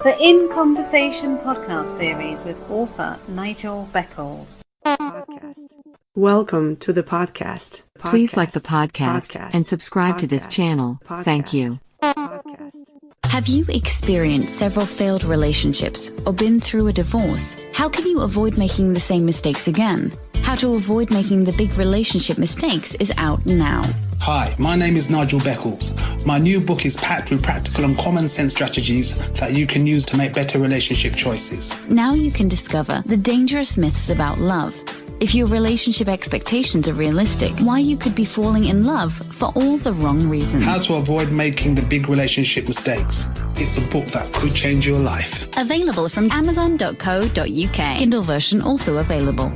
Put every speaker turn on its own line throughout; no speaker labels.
The In Conversation podcast series with author Nigel Beckles.
Welcome to the podcast.
Please like the podcast and subscribe to this channel. Thank you.
Have you experienced several failed relationships or been through a divorce? How can you avoid making the same mistakes again? How to avoid making the big relationship mistakes is out now.
Hi, my name is Nigel Beckles. My new book is packed with practical and common sense strategies that you can use to make better relationship choices.
Now you can discover the dangerous myths about love. If your relationship expectations are realistic, why you could be falling in love for all the wrong reasons.
How to avoid making the big relationship mistakes. It's a book that could change your life.
Available from amazon.co.uk. Kindle version also available.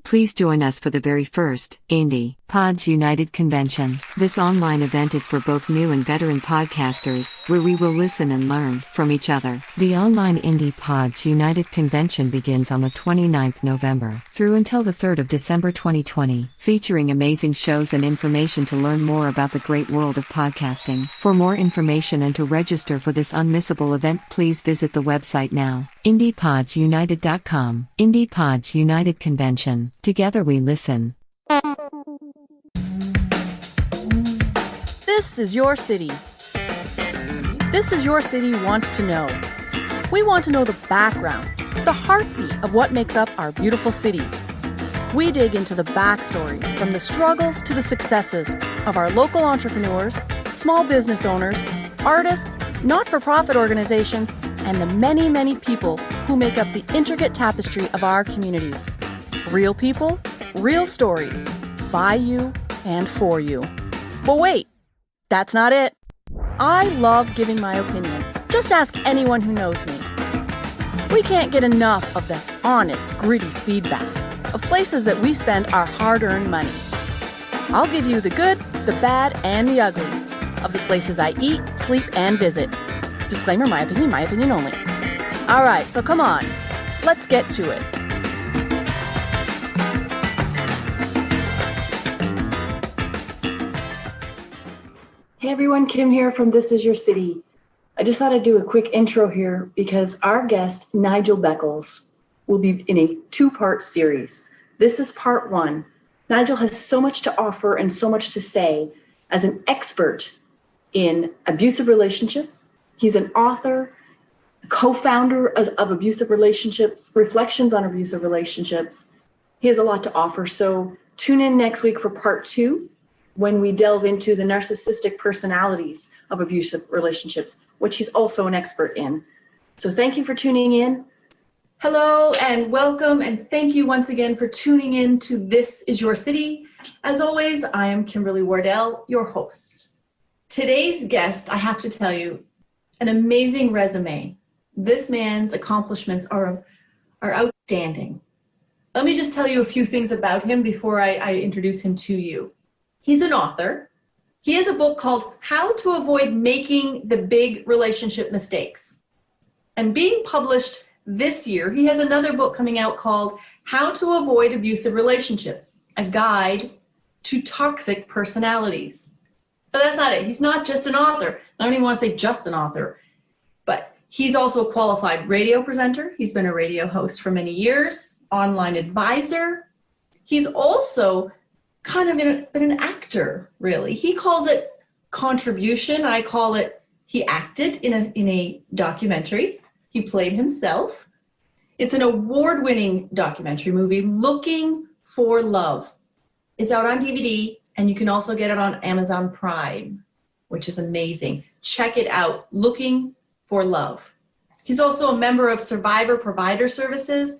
Please join us for the very first Indie Pods United Convention. This online event is for both new and veteran podcasters, where we will listen and learn from each other. The online Indie Pods United Convention begins on the 29th November through until the 3rd of December 2020, featuring amazing shows and information to learn more about the great world of podcasting. For more information and to register for this unmissable event, please visit the website now. IndiePodsUnited.com. Indie Pods United Convention. Together we listen.
This is your city. This is your city wants to know. We want to know the background, the heartbeat of what makes up our beautiful cities. We dig into the backstories, from the struggles to the successes of our local entrepreneurs, small business owners, artists, not-for-profit organizations, and the many, many people who make up the intricate tapestry of our communities. Real people, real stories, by you and for you. But wait, that's not it. I love giving my opinion. Just ask anyone who knows me. We can't get enough of the honest, gritty feedback of places that we spend our hard-earned money. I'll give you the good, the bad, and the ugly of the places I eat, sleep, and visit. Disclaimer, my opinion only. All right, so come on, let's get to it.
Hey everyone, Kim here from This Is Your City. I just thought I'd do a quick intro here because our guest, Nigel Beckles, will be in a two-part series. This is part one. Nigel has so much to offer and so much to say as an expert in abusive relationships. He's an author, co-founder of Abusive Relationships, Reflections on Abusive Relationships. He has a lot to offer, so tune in next week for part two, when we delve into the narcissistic personalities of abusive relationships, which he's also an expert in. So thank you for tuning in. Hello and welcome, and thank you once again for tuning in to This Is Your City. As always, I am Kimberly Wardell, your host. Today's guest, I have to tell you, an amazing resume. This man's accomplishments are outstanding. Let me just tell you a few things about him before I introduce him to you. He's an author. He has a book called How to Avoid Making the Big Relationship Mistakes. And being published this year, he has another book coming out called How to Avoid Abusive Relationships, a guide to toxic personalities. But that's not it. He's not just an author. I don't even want to say just an author, but he's also a qualified radio presenter. He's been a radio host for many years, online advisor. He's also kind of been an actor, really. He calls it contribution. I call it he acted in a documentary. He played himself. It's an award-winning documentary movie, Looking for Love. It's out on DVD, and you can also get it on Amazon Prime, which is amazing. Check it out, Looking for Love. He's also a member of Survivor Provider Services.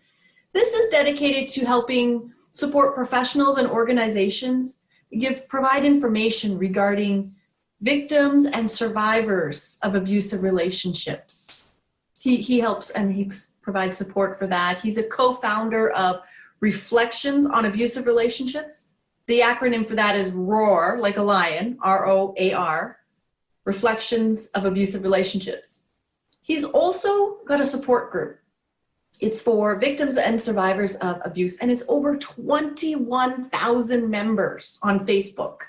This is dedicated to helping support professionals and organizations, provide information regarding victims and survivors of abusive relationships. He helps and he provides support for that. He's a co-founder of Reflections on Abusive Relationships. The acronym for that is ROAR, like a lion, ROAR, Reflections of Abusive Relationships. He's also got a support group. It's for victims and survivors of abuse, and it's over 21,000 members on Facebook.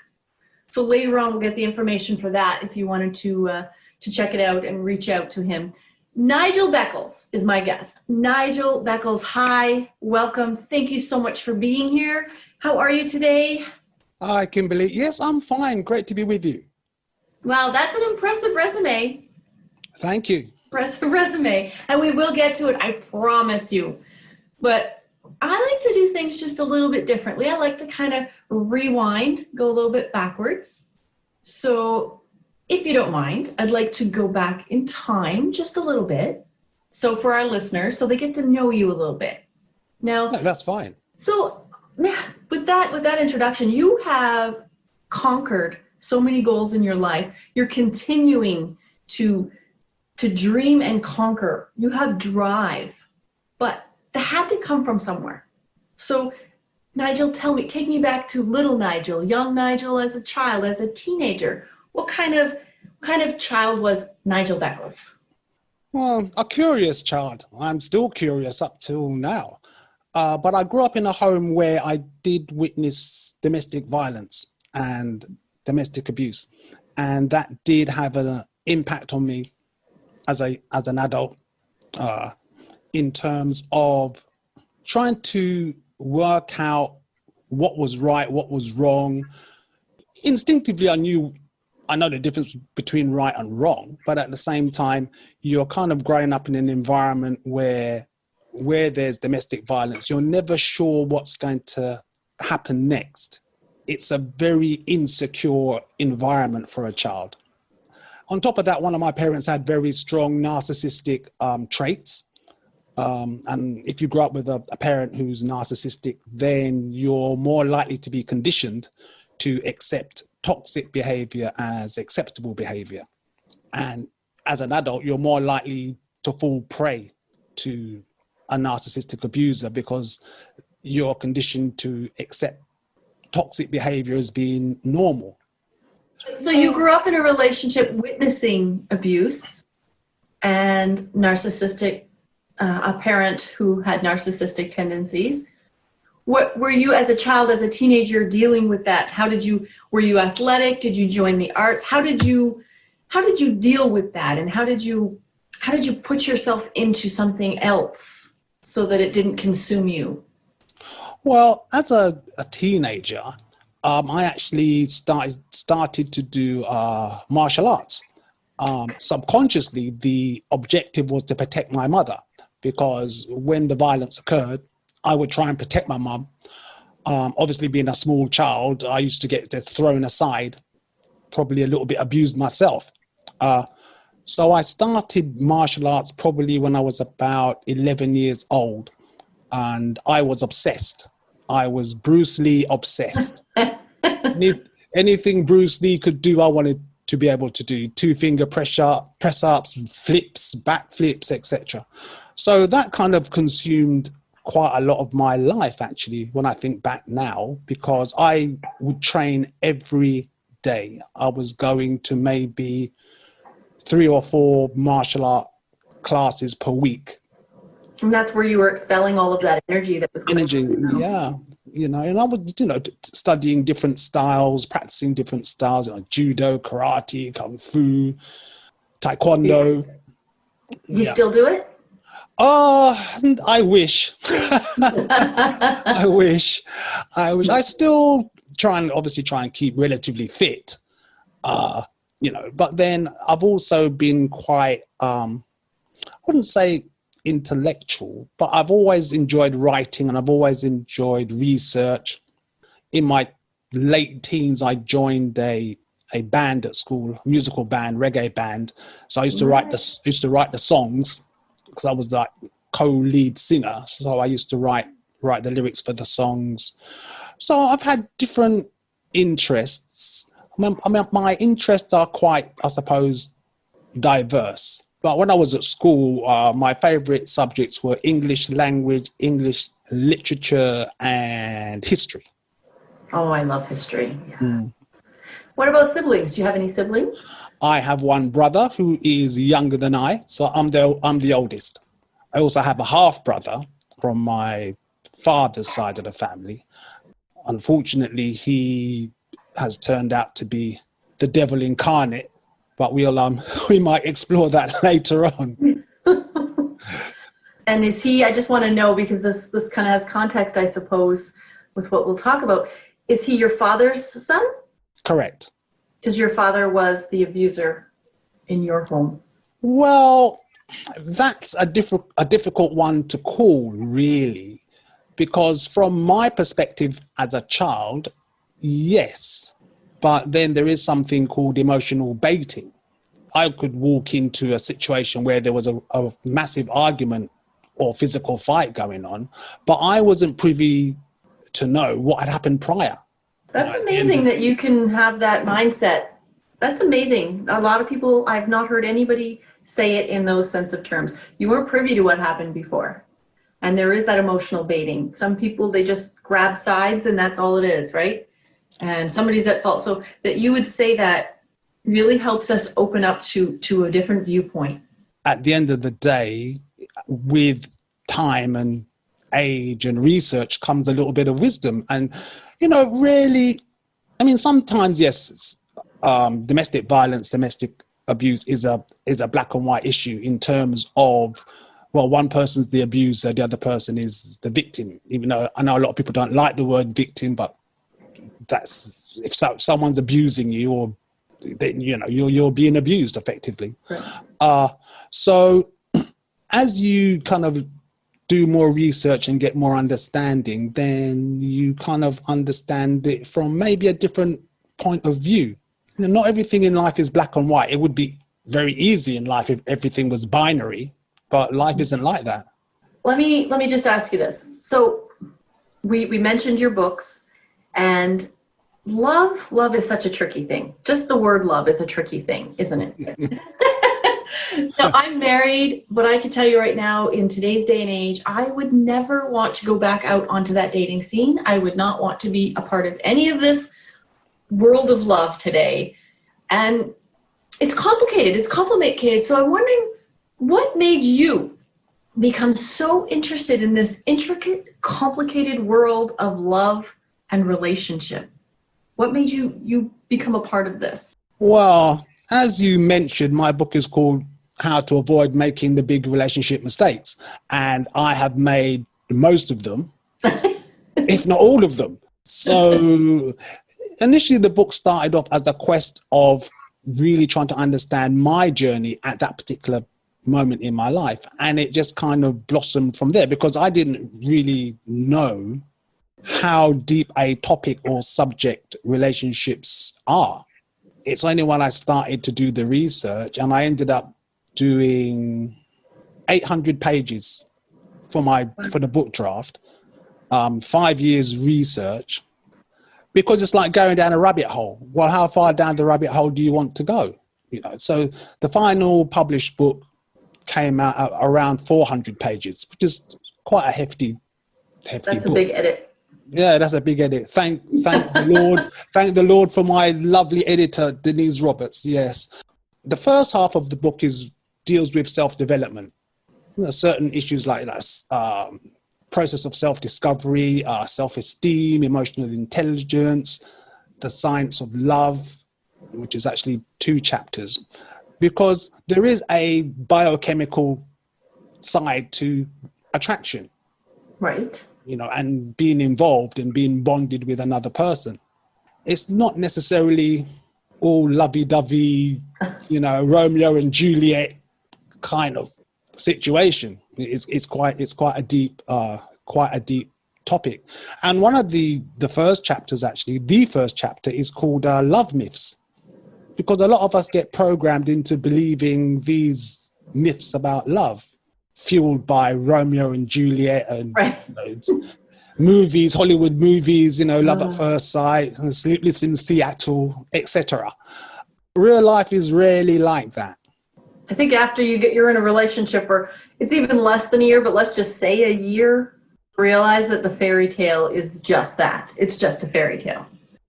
So later on, we'll get the information for that if you wanted to to check it out and reach out to him. Nigel Beckles is my guest. Nigel Beckles, hi, welcome. Thank you so much for being here. How are you today?
Hi, Kimberly. Yes, I'm fine. Great to be with you.
Wow, that's an impressive resume.
Thank you.
Impressive resume. And we will get to it, I promise you. But I like to do things just a little bit differently. I like to kind of rewind, go a little bit backwards. So if you don't mind, I'd like to go back in time just a little bit. So for our listeners, so they get to know you a little bit. Now,
No, that's fine.
So with that introduction, you have conquered so many goals in your life. You're continuing to dream and conquer. You have drive, but that had to come from somewhere. So Nigel, take me back to little Nigel, young Nigel as a child, as a teenager. What kind of child was Nigel Beckles?
Well, a curious child. I'm still curious up till now. But I grew up in a home where I did witness domestic violence and domestic abuse. And that did have an impact on me as an adult in terms of trying to work out what was right, what was wrong. Instinctively, I know the difference between right and wrong, but at the same time, you're kind of growing up in an environment where there's domestic violence, you're never sure what's going to happen next. It's a very insecure environment for a child. On top of that, one of my parents had very strong narcissistic traits. And if you grow up with a parent who's narcissistic, then you're more likely to be conditioned to accept toxic behavior as acceptable behavior. And as an adult, you're more likely to fall prey to a narcissistic abuser because you're conditioned to accept toxic behavior as being normal.
So you grew up in a relationship witnessing abuse and narcissistic, a parent who had narcissistic tendencies. What were you as a child, as a teenager, dealing with that? Were you athletic? Did you join the arts? How did you deal with that? And how did you put yourself into something else so that it didn't consume you?
Well, as a teenager, I actually started to do martial arts. Subconsciously, the objective was to protect my mother, because when the violence occurred, I would try and protect my mum. Obviously, being a small child, I used to get thrown aside, probably a little bit abused myself. So I started martial arts probably when I was about 11 years old, and I was obsessed. I was Bruce Lee obsessed. Anything Bruce Lee could do, I wanted to be able to do. 2-finger press-ups, flips, back flips, etc. So that kind of consumed quite a lot of my life, actually, when I think back now, because I would train every day. I was going to maybe 3 or 4 martial art classes per week.
And that's where you were expelling all of that energy that was coming from.
Yeah. And I was, studying different styles, practicing different styles, like judo, karate, kung fu, taekwondo.
You still do it?
I wish. I wish. I still try and keep relatively fit, but then I've also been quite, I wouldn't say intellectual, but I've always enjoyed writing and I've always enjoyed research. In my late teens, I joined a band at school, a musical band, reggae band. So I used to write the songs, because I was like co-lead singer. So I used to write the lyrics for the songs. So I've had different interests. I mean, my interests are quite, I suppose, diverse. But when I was at school, my favorite subjects were English language, English literature, and history.
Oh, I love history. Yeah. What about siblings? Do you have any siblings?
I have one brother who is younger than I, so I'm the oldest. I also have a half brother from my father's side of the family. Unfortunately, he has turned out to be the devil incarnate, but we might explore that later on.
And is he, I just want to know, because this kind of has context, I suppose, with what we'll talk about. Is he your father's son?
Correct.
Because your father was the abuser in your home.
Well, that's a difficult one to call, really, because from my perspective as a child, yes, but then there is something called emotional baiting. I could walk into a situation where there was a massive argument or physical fight going on, but I wasn't privy to know what had happened prior.
That's amazing that you can have that mindset. That's amazing. A lot of people, I've not heard anybody say it in those sense of terms. You weren't privy to what happened before. And there is that emotional baiting. Some people, they just grab sides and that's all it is, right? And somebody's at fault. So that you would say that really helps us open up to a different viewpoint. At
the end of the day, with time and age and research comes a little bit of wisdom. And, really, I mean, sometimes, yes, domestic violence, domestic abuse is a black and white issue in terms of, well, one person's the abuser, the other person is the victim. Even though I know a lot of people don't like the word victim, but that's, if someone's abusing you, or then, you're being abused effectively. Right. So as you kind of do more research and get more understanding, then you kind of understand it from maybe a different point of view. Not everything in life is black and white. It would be very easy in life if everything was binary, but life isn't like that. Let me just ask you this. So we mentioned your books, and love is such a tricky thing. Just the word love is a tricky thing, isn't it? So I'm married, but I can tell you right now, in today's day and age, I would never want to go back out onto that dating scene. I would not want to be a part of any of this world of love today. And it's complicated. It's complicated. So I'm wondering, what made you become so interested in this intricate, complicated world of love and relationship? What made you become a part of this? Well, as you mentioned, my book is called How to Avoid Making the Big Relationship Mistakes. And I have made most of them, if not all of them. So initially, the book started off as a quest of really trying to understand my journey at that particular moment in my life. And it just kind of blossomed from there, because I didn't really know how deep a topic or subject relationships are. It's only when I started to do the research, and I ended up doing 800 pages for the book draft, 5 years research, because it's like going down a rabbit hole. Well, how far down the rabbit hole do you want to go? So the final published book came out at around 400 pages, which is quite a hefty That's book. A big edit. Yeah, that's a big edit. Thank the Lord. Thank the Lord for my lovely editor, Denise Roberts. Yes. The first half of the book deals with self-development. Certain issues like that, process of self-discovery, self-esteem, emotional intelligence, the science of love, which is actually 2 chapters, because there is a biochemical side to attraction. Right. And being involved and being bonded with another person. It's not necessarily all lovey-dovey, Romeo and Juliet kind of situation. It's quite a deep topic. And one of the first chapters, actually, the first chapter is called Love Myths, because a lot of us get programmed into believing these myths about love, fueled by Romeo and Juliet and movies, Hollywood movies, Love at First Sight, Sleepless in Seattle, etc. Real life is rarely like that. I think after you're in a relationship for, it's even less than a year, but let's just say a year, realize that the fairy tale is just that. It's just a fairy tale.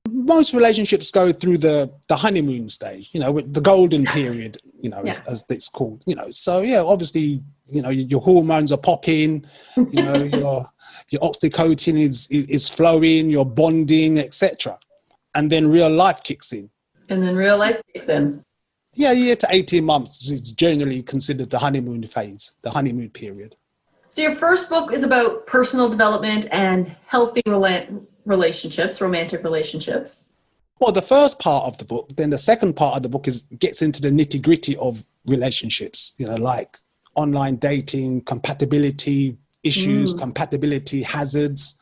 Most relationships go through the honeymoon stage, with the golden period, as it's called, So, yeah, obviously, your hormones are popping, your oxytocin is flowing, you're bonding, etc. And then real life kicks in. Yeah, a year to 18 months is generally considered the honeymoon phase, the honeymoon period.
So your first book is about personal development and healthy relationships, romantic relationships.
Well, the first part of the book, then the second part of the book gets into the nitty gritty of relationships, like online dating, compatibility issues, compatibility hazards,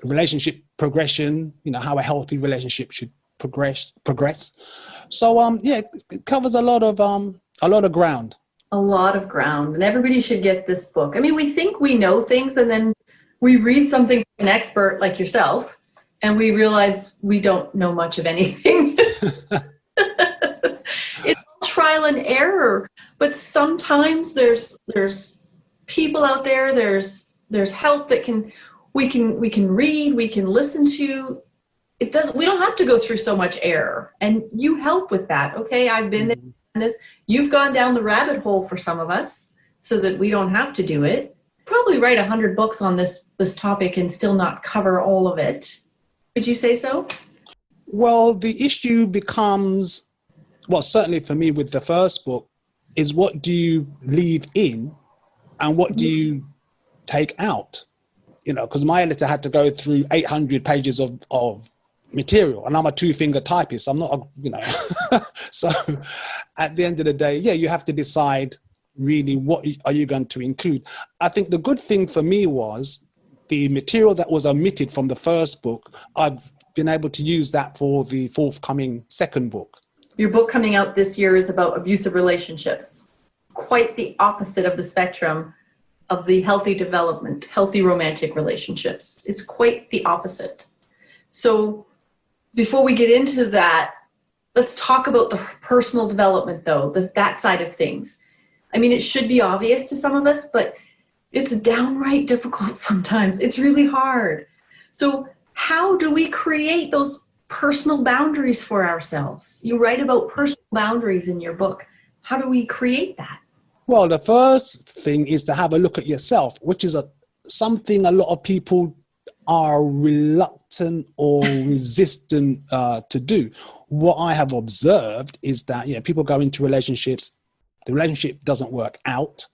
relationship progression, how a healthy relationship should progress. So, it covers a lot of ground.
A lot of ground, and everybody should get this book. I mean, we think we know things, and then we read something from an expert like yourself, and we realize we don't know much of anything. It's trial and error, but sometimes there's people out there. There's help that we can read, we can listen to. We don't have to go through so much error, and you help with that. Okay, I've been there. This, you've gone down the rabbit hole for some of us so that we don't have to do it. Probably write 100 books on this topic and still not cover all of it. Would you say so?
Well, the issue becomes, certainly for me with the first book, is what do you leave in and what do you take out? Because my editor had to go through 800 pages of material, and I'm a two-finger typist. I'm not so at the end of the day, you have to decide really what are you going to include. I think the good thing for me was the material that was omitted from the first book, I've been able to use that for the forthcoming second book.
Your book coming out this year is about abusive relationships. Quite the opposite of the spectrum of the healthy development, healthy romantic relationships. It's quite the opposite. So before we get into that, let's talk about the personal development, though, that side of things. I mean, it should be obvious to some of us, but it's downright difficult sometimes. It's really hard. So how do we create those personal boundaries for ourselves? You write about personal boundaries in your book. How do we create that?
Well, the first thing is to have a look at yourself, which is something a lot of people are reluctant or resistant to do. What I have observed is that people go into relationships, the relationship doesn't work out,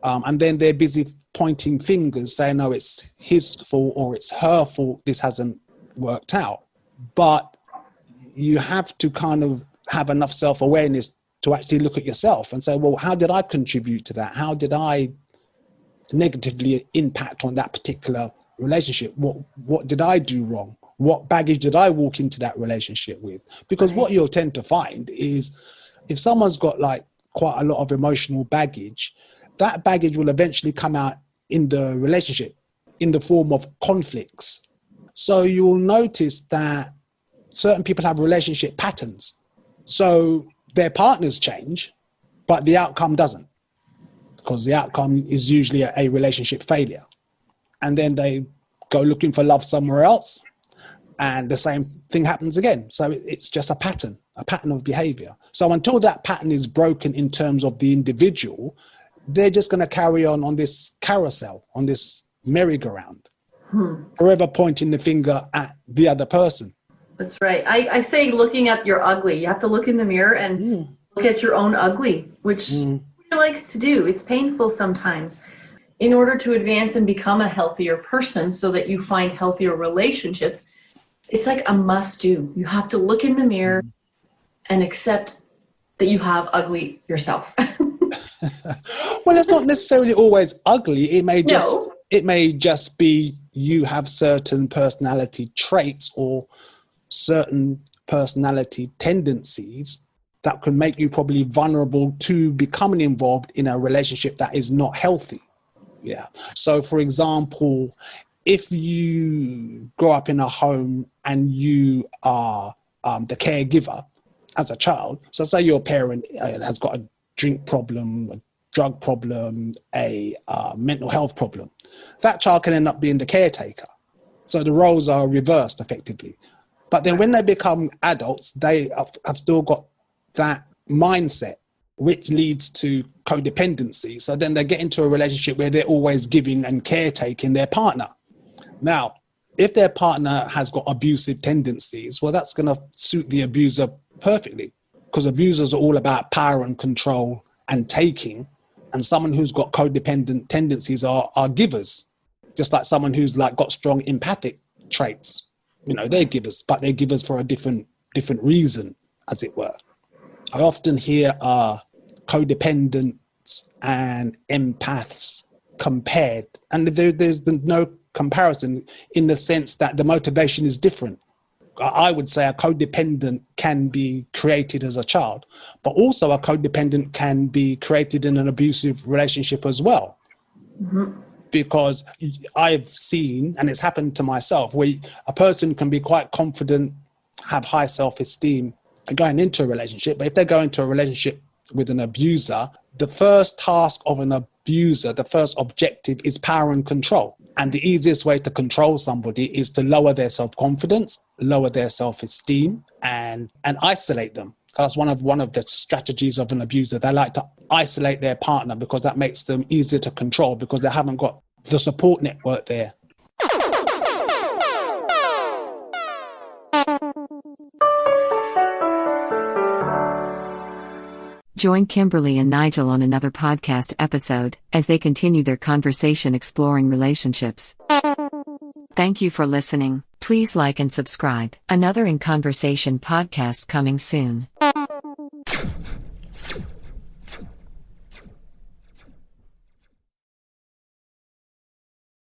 and then they're busy pointing fingers saying, no, it's his fault or it's her fault, this hasn't worked out. But you have to kind of have enough self-awareness to actually look at yourself and say, well, how did I contribute to that? How did I negatively impact on that particular relationship? What did I do wrong? What baggage did I walk into that relationship with? Because what you'll tend to find is if someone's got quite a lot of emotional baggage, that baggage will eventually come out in the relationship in the form of conflicts. So you will notice that certain people have relationship patterns. So their partners change, but the outcome doesn't, because the outcome is usually a relationship failure. And then they go looking for love somewhere else, and the same thing happens again. So it's just a pattern of behavior. So until that pattern is broken in terms of the individual, they're just going to carry on this carousel, on this merry-go-round, forever pointing the finger at the other person.
That's right. I say looking at your ugly. You have to look in the mirror and look at your own ugly, which he likes to do. It's painful sometimes. In order to advance and become a healthier person so that you find healthier relationships, it's like a must do. You have to look in the mirror and accept that you have ugly yourself.
Well, it's not necessarily always ugly. It may just be you have certain personality traits or certain personality tendencies that can make you probably vulnerable to becoming involved in a relationship that is not healthy. Yeah. So, for example, if you grow up in a home and you are the caregiver as a child, so say your parent has got a drink problem, a drug problem, a mental health problem, that child can end up being the caretaker. So the roles are reversed effectively. But then when they become adults, they have still got that mindset, which leads to codependency. So then they get into a relationship where they're always giving and caretaking their partner. Now, if their partner has got abusive tendencies, well, that's going to suit the abuser perfectly, because abusers are all about power and control and taking, and someone who's got codependent tendencies are givers, just like someone who's like got strong empathic traits. You know, they're givers, but they're givers for a different reason, as it were. I often hear codependents and empaths compared, and there's no comparison in the sense that the motivation is different. I would say a codependent can be created as a child, but also a codependent can be created in an abusive relationship as well. Mm-hmm. Because I've seen, and it's happened to myself, where a person can be quite confident, have high self-esteem going into a relationship, but if they go into a relationship with an abuser, the first task of an abuser, the first objective is power and control. And the easiest way to control somebody is to lower their self-confidence, lower their self-esteem, and isolate them. That's one of the strategies of an abuser. They like to isolate their partner because that makes them easier to control because they haven't got the support network there.
Join Kimberly and Nigel on another podcast episode as they continue their conversation exploring relationships. Thank you for listening. Please like and subscribe. Another In Conversation podcast coming soon.